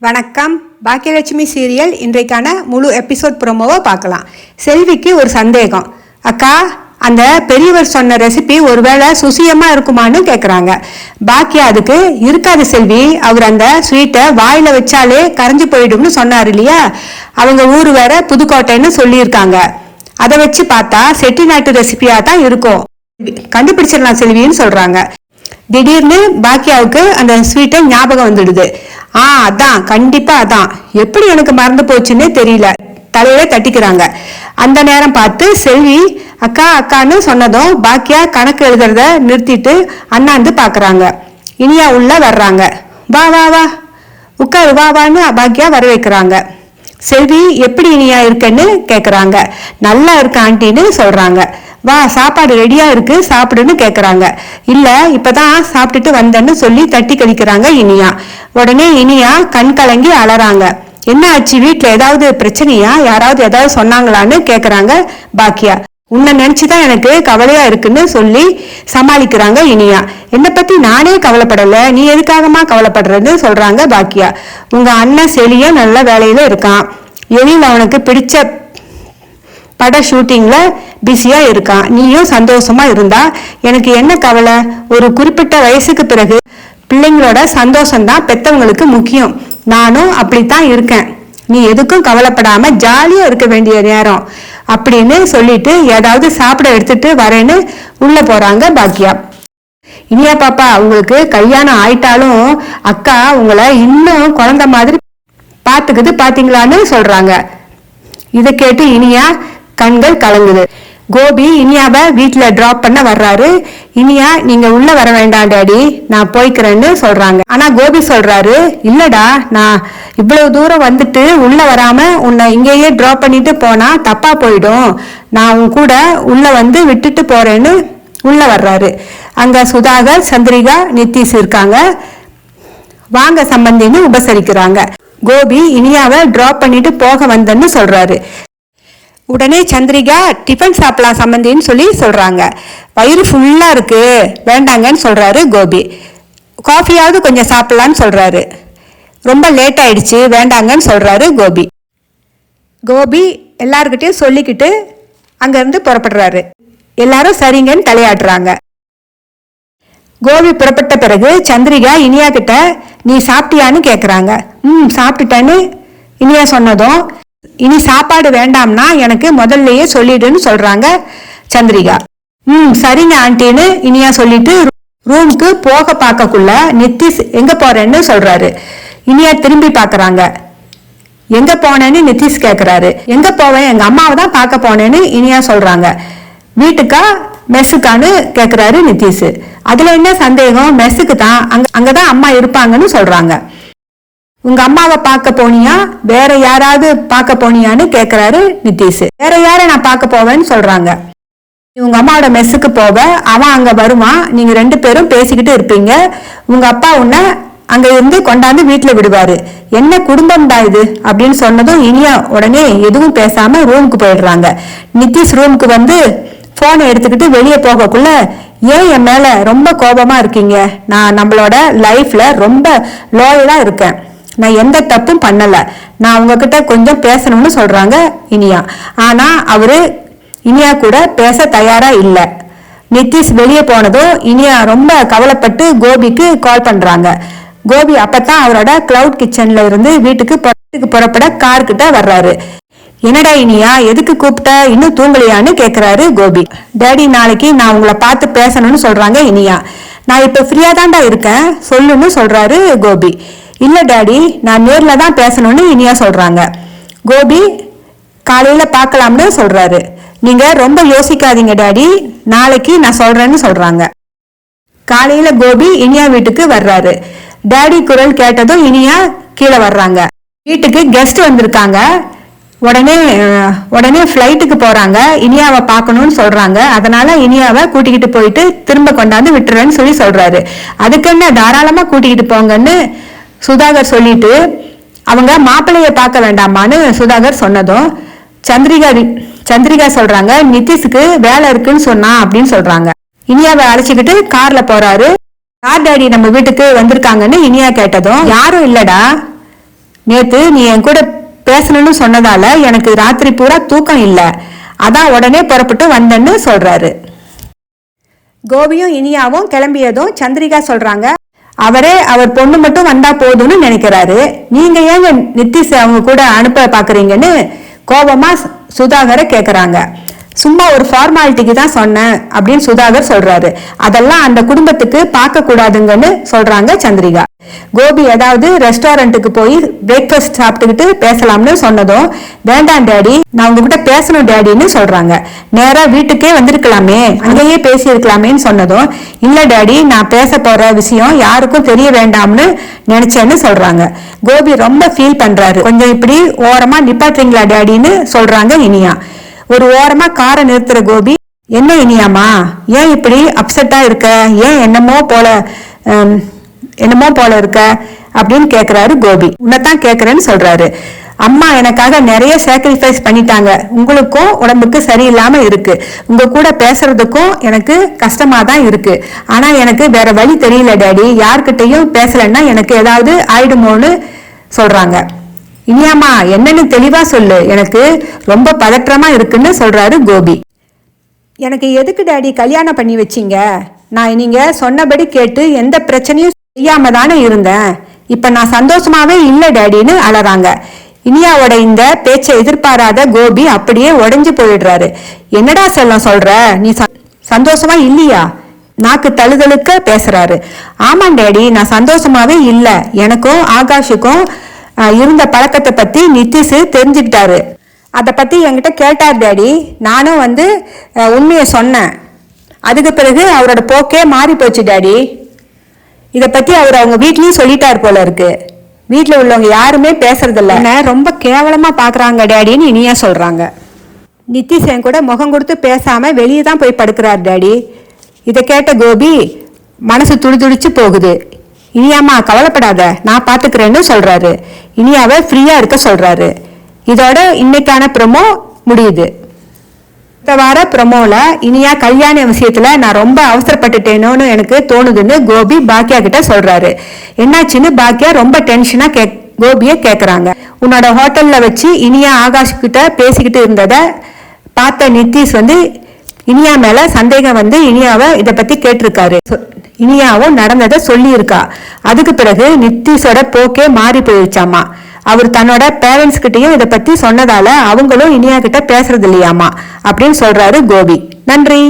வணக்கம். பாக்கியலட்சுமி சீரியல் இன்றைக்கான முழு எபிசோட் ப்ரோமோவை பார்க்கலாம். செல்விக்கு ஒரு சந்தேகம். அக்கா, அந்த பெரியவர் சொன்ன ரெசிபி ஒருவேளை சுசியமா இருக்குமான்னு கேட்குறாங்க. பாக்கியா அதுக்கு இருக்காது செல்வி, அவர் அந்த ஸ்வீட்டை வாயில வச்சாலே கரைஞ்சு போயிடும்னு சொன்னார் இல்லையா, அவங்க ஊர் வேற புதுக்கோட்டைன்னு சொல்லியிருக்காங்க. அதை வச்சு பார்த்தா செட்டிநாட்டு ரெசிபியா தான் இருக்கும், கண்டுபிடிச்சிடலாம் செல்வின்னு சொல்றாங்க. திடீர்னு பாக்கியாவுக்கு அந்த ஸ்வீட்டை ஞாபகம் வந்துடுது. அதான், கண்டிப்பா அதான், எப்படி எனக்கு மறந்து போச்சுன்னே தெரியல, தலையில தட்டிக்கிறாங்க. அந்த நேரம் பார்த்து செல்வி அக்கா அக்கான்னு சொன்னதும் பாக்கியா கணக்கு எழுதுறத நிறுத்திட்டு அண்ணாந்து பாக்குறாங்க. இனியா உள்ள வர்றாங்க. வா வா வா, உட்காரு, வா வான்னு பாக்கியா வர வைக்கிறாங்க. செல்வி எப்படி இனியா இருக்குன்னு கேக்குறாங்க. நல்லா இருக்கு ஆண்டின்னு சொல்றாங்க. வா, சாப்பாடு ரெடியா இருக்கு, சாப்பிடுன்னு கேக்குறாங்க. இல்ல, இப்பதான் சாப்பிட்டுட்டு வந்தேன்னு சொல்லி தட்டி கழிக்கிறாங்க இனியா. உடனே இனியா கண் கலங்கி அலறாங்க. என்ன ஆச்சு, வீட்டுல ஏதாவது பிரச்சனையா, யாராவது ஏதாவது சொன்னாங்களான்னு கேக்குறாங்க பாக்கியா. உன்னை நினைச்சுதான் எனக்கு கவலையா இருக்குன்னு சொல்லி சமாளிக்கிறாங்க இனியா. என்னை பத்தி நானே கவலைப்படல, நீ எதுக்காகமா கவலைப்படுறன்னு சொல்றாங்க பாக்கியா. உங்க அண்ணன் செலியும் நல்ல வேலையில இருக்கான், எழில் அவனுக்கு பிடிச்ச பட ஷூட்டிங்ல பிஸியா இருக்கான், நீயும் சந்தோஷமா இருந்தா எனக்கு என்ன கவலை. ஒரு குறிப்பிட்ட வயசுக்கு பிறகு பிள்ளைங்களோட சந்தோஷம்தான் பெத்தவங்களுக்கு முக்கியம், நானும் அப்படித்தான் இருக்கேன், நீ எதுக்கும் கவலைப்படாம ஜாலியா இருக்க வேண்டிய நேரம் அப்படின்னு சொல்லிட்டு ஏதாவது சாப்பிட எடுத்துட்டு வரேன்னு உள்ள போறாங்க பாக்கியா. இனியா பாப்பா, உங்களுக்கு கல்யாணம் ஆயிட்டாலும் அக்கா உங்களை இன்னும் குழந்தை மாதிரி பாத்துக்குது பாத்தீங்களான்னு சொல்றாங்க. இதை கேட்டு இனியா கண்கள் கலங்குது. கோபி இனியாவை வீட்டுல டிராப் பண்ண வர்றாரு. இனியா நீங்க உள்ள வர வேண்டாம் டாடி, நான் போய்க்கிறேன்னு சொல்றாங்க. ஆனா கோபி சொல்றாரு, இல்லடா, நான் இவ்வளவு தூரம் வந்துட்டு உள்ள வராம உன்னை இங்கேயே டிராப் பண்ணிட்டு போனா தப்பா போயிடும், நான் உன் கூட உள்ள வந்து விட்டுட்டு போறேன்னு உள்ள வர்றாரு. அங்க சுதாகர், சந்திரிகா, நித்திஷ் இருக்காங்க. வாங்க சம்பந்தின்னு உபசரிக்கிறாங்க. கோபி இனியாவை டிராப் பண்ணிட்டு போக வந்தேன்னு சொல்றாரு. உடனே சந்திரிகா டிஃபன் சாப்பிடலாம் சம்பந்தின்னு சொல்லி சொல்றாங்க. வயிறு ஃபுல்லா இருக்கு, வேண்டாங்கன்னு சொல்றாரு கோபி. காஃபியாவது கொஞ்சம் சாப்பிடலான்னு சொல்றாரு. ரொம்ப லேட் ஆயிடுச்சு, வேண்டாங்கன்னு சொல்றாரு கோபி. கோபி எல்லார்கிட்டையும் சொல்லிக்கிட்டு அங்கிருந்து புறப்படுறாரு. எல்லாரும் சரிங்கன்னு தலையாடுறாங்க. கோபி புறப்பட்ட பிறகு சந்திரிகா இனியா கிட்ட நீ சாப்பிட்டியான்னு கேக்குறாங்க. சாப்பிட்டுட்டேன்னு இனியா சொன்னதும், இனி சாப்பாடு வேண்டாம்னா எனக்கு முதல்லயே சொல்லிடுன்னு சொல்றாங்க சந்திரிகா. சரிங்க ஆண்டின்னு இனியா சொல்லிட்டு ரூமுக்கு போக பார்க்கக்குள்ள நித்திஷ் எங்க போறேன்னு சொல்றாரு. இனியா திரும்பி பாக்குறாங்க. எங்க போனேன்னு நித்திஷ் கேக்குறாரு. எங்க போவேன், எங்க அம்மாவை தான் பார்க்க போனேன்னு இனியா சொல்றாங்க. வீட்டுக்கா மெஸ்ஸுக்கான்னு கேக்குறாரு நித்திஷ். அதுல என்ன சந்தேகம், மெஸ்ஸுக்கு தான், அங்கதான் அம்மா இருப்பாங்கன்னு சொல்றாங்க. உங்க அம்மாவை பார்க்க போனியா, வேற யாராவது பார்க்க போனியான்னு கேக்குறாரு நிதிஷ். வேற யார நான் பார்க்க போவேன்னு சொல்றாங்க. உங்க அம்மாவோட மெஸ்ஸுக்கு போவ, அவன் அங்க வருவான், நீங்க 2 பேரும் பேசிக்கிட்டு இருப்பீங்க, உங்க அப்பா உன்னை அங்க இருந்து கொண்டாந்து வீட்டுல விடுவாரு, என்ன குடும்பம்டா இது அப்படின்னு சொன்னதும் இனியா உடனே எதுவும் பேசாம ரூமுக்கு போயிடுறாங்க. நிதிஷ் ரூமுக்கு வந்து போனை எடுத்துக்கிட்டு வெளியே போகக்குள்ள, ஏன் என் மேல ரொம்ப கோபமா இருக்கீங்க, நான் நம்மளோட லைஃப்ல ரொம்ப லோயலா இருக்கேன், நான் எந்த தப்பும் பண்ணல, நான் உங்ககிட்ட கொஞ்சம் பேசணும்னு சொல்றாங்க இனியா. ஆனா அவரு இனியா கூட பேச தயாரா இல்ல. நிதிஷ் வெளியே போனதும் இனியா ரொம்ப கவலைப்பட்டு கோபிக்கு கால் பண்றாங்க. கோபி அப்பதான் அவரோட கிளவுட் கிச்சன்ல இருந்து வீட்டுக்கு புறப்பட கார் கிட்ட வர்றாரு. என்னடா இனியா, எதுக்கு கூப்பிட்ட, இன்னும் தூங்கலையான்னு கேக்குறாரு கோபி. டேடி, நாளைக்கு நான் உங்களை பார்த்து பேசணும்னு சொல்றாங்க இனியா. நான் இப்ப ஃப்ரீயா தான்டா இருக்கேன், சொல்லுன்னு சொல்றாரு கோபி. இல்ல டாடி, நான் நேர்ல தான் பேசணும்னு இனியா சொல்றாங்க. கோபி காலையில பார்க்கலாம்னு சொல்றாரு. நீங்க ரொம்ப யோசிக்காதீங்க டாடி, நாளைக்கு நான் சொல்றேன்னு சொல்றாங்க. காலையில கோபி இனியா வீட்டுக்கு வர்றாரு. டாடி குரல் கேட்டதும் இனியா கீழே வர்றாங்க. வீட்டுக்கு கெஸ்ட் வந்திருக்காங்க. உடனே ஃப்ளைட்டுக்கு போறாங்க, இனியாவை பார்க்கணும்னு சொல்றாங்க. அதனால இனியாவை கூட்டிக்கிட்டு போயிட்டு திரும்ப கொண்டாந்து விட்டுறேன்னு சொல்லி சொல்றாரு. அதுக்கு என்ன, தாராளமா கூட்டிக்கிட்டு போங்கன்னு சுதாகர் சொல்லிட்டு, அவங்க மாப்பிள்ளைய பார்க்க வேண்டாமான்னு சுதாகர் சொன்னதும் சந்திரிகா சொல்றாங்க, நிதிஷுக்கு வேலை இருக்குன்னு சொன்னா அப்படின்னு சொல்றாங்க. இனியாவை அழைச்சிக்கிட்டு கார்ல போறாரு. யார் டாடி நம்ம வீட்டுக்கு வந்திருக்காங்கன்னு இனியா கேட்டதும், யாரும் இல்லடா, நேத்து நீ என் கூட பேசணும்னு சொன்னதால எனக்கு ராத்திரி பூரா தூக்கம் இல்ல, அதான் உடனே புறப்பட்டு வந்தேன்னு சொல்றாரு. கோபியும் இனியாவும் கிளம்பியதும் சந்திரிகா சொல்றாங்க, அவர் பொண்ணு மட்டும் வந்தா போதும்னு நினைக்கிறாரு, நீங்க ஏங்க நித்திஷ் அவங்க கூட அனுப்ப பாக்குறீங்கன்னு கோபமா சுதாகரை கேக்குறாங்க. சும்மா ஒரு ஃபார்மாலிட்டிக்கு தான் சொன்னேன் அப்படின்னு சுதாகர் சொல்றாரு. அதெல்லாம் அந்த குடும்பத்துக்கு பார்க்க கூடாதுங்கன்னு சொல்றாங்க சந்திரிகா. கோபி ஏதாவது ரெஸ்டாரண்ட்டுக்கு போய் பிரேக்ஃபாஸ்ட் சாப்பிட்டுக்கிட்டு பேசலாம்னு சொன்னதும், வேண்டாம் டேடி, நான் உங்ககிட்ட பேசணும் டேடின்னு சொல்றாங்க. நேரா வீட்டுக்கே வந்திருக்கலாமே, அங்கேயே பேசி இருக்கலாமேன்னு சொன்னதும், இல்ல டேடி, நான் பேச போற விஷயம் யாருக்கும் தெரிய வேண்டாம்னு நினைச்சேன்னு சொல்றாங்க. கோபி ரொம்ப ஃபீல் பண்றாரு. கொஞ்சம் இப்படி ஓரமா நிப்பாட்டுறீங்களா டேடின்னு சொல்றாங்க இனியா. ஒரு ஓரமா காரை நிறுத்துற கோபி, என்ன இனியாமா, ஏன் இப்படி அப்செட்டா இருக்க, ஏன் என்னமோ போல இருக்க அப்படின்னு கேக்குறாரு கோபி. உன்னைத்தான் கேக்குறேன்னு சொல்றாரு. அம்மா எனக்காக நிறைய சாக்ரிஃபைஸ் பண்ணிட்டாங்க, உங்களுக்கும் உடம்புக்கு சரியில்லாம இருக்கு, உங்க கூட பேசுறதுக்கும் எனக்கு கஷ்டமா தான் இருக்கு, ஆனா எனக்கு வேற வழி தெரியல டேடி, யார்கிட்டையும் பேசலன்னா எனக்கு ஏதாவது ஆயிடுமோன்னு சொல்றாங்க. இனியாமா என்னன்னு தெளிவா சொல்லு, எனக்கு ரொம்ப பதற்றமா இருக்குன்னு சொல்றாரு கோபி. எனக்கு எதுக்கு டேடி கல்யாணம் பண்ணி வச்சிங்க, நான் நீங்க சொன்னபடி கேட்டு எந்த பிரச்சனையும் செய்யாம தானே இருந்தேன், இப்ப நான் சந்தோஷமாவே இல்ல டேடின்னு அழறாங்க. இனியாவோட இந்த பேச்சை எதிர்பாராத கோபி அப்படியே உடைஞ்சு போயிடுறாரு. என்னடா செல்லம் சொல்ற, நீ சந்தோஷமா இல்லையா, நாக்கு தழுதழுக்க பேசுறாரு. ஆமாம் டேடி, நான் சந்தோஷமாவே இல்ல, எனக்கும் ஆகாஷுக்கும் இருந்த பழக்கத்தை பத்தி நித்திஷ் தெரிஞ்சுக்கிட்டாரு, அதை பத்தி என்கிட்ட கேட்டார் டேடி, நானும் உண்மையை சொன்னேன், அதுக்கு பிறகு அவரோட போக்கே மாறி போச்சு டேடி, இதை பத்தி அவர் அவங்க வீட்லயும் சொல்லிட்டார் போல இருக்கு, வீட்டுல உள்ளவங்க யாருமே பேசுறதில்ல, என்ன ரொம்ப கேவலமா பாக்குறாங்க டேடின்னு இனியா சொல்றாங்க. நித்திஷ் என் கூட முகம் கொடுத்து பேசாம வெளியே தான் போய் படுக்கிறார் டேடி. இதை கேட்ட கோபி மனசு துடிதுடிச்சு போகுது. இனியாமா கவலைப்படாத, நான் பாத்துக்கிறேன்னு சொல்றாரு. இனியாவை ஃப்ரீயா இருக்க சொல்றாரு. இதோட இன்னைக்கான ப்ரோமோ முடியுது. இந்த வார ப்ரோமோல இனியா கல்யாண விஷயத்துல நான் ரொம்ப அவசரப்பட்டுட்டேனோன்னு எனக்கு தோணுதுன்னு கோபி பாக்கியா கிட்ட சொல்றாரு. என்னாச்சுன்னு பாக்கியா ரொம்ப டென்ஷனா கோபிய கேக்குறாங்க. உன்னோட ஹோட்டல்ல வச்சு இனியா ஆகாஷ் கிட்ட பேசிக்கிட்டு இருந்தத பார்த்த நித்திஷ் இனியா மேல சந்தேகம் இனியாவை இதை பத்தி கேட்டிருக்காரு. இனியாவும் நடந்ததை சொல்லி இருக்கா. அதுக்கு பிறகு நித்திஷோட போக்கே மாறி போயிடுச்சாமா. அவர் தன்னோட பேரண்ட்ஸ் கிட்டையும் இதை பத்தி சொன்னதால அவங்களும் இனியா கிட்ட பேசுறது இல்லையாமா அப்படின்னு சொல்றாரு கோபி. நன்றி.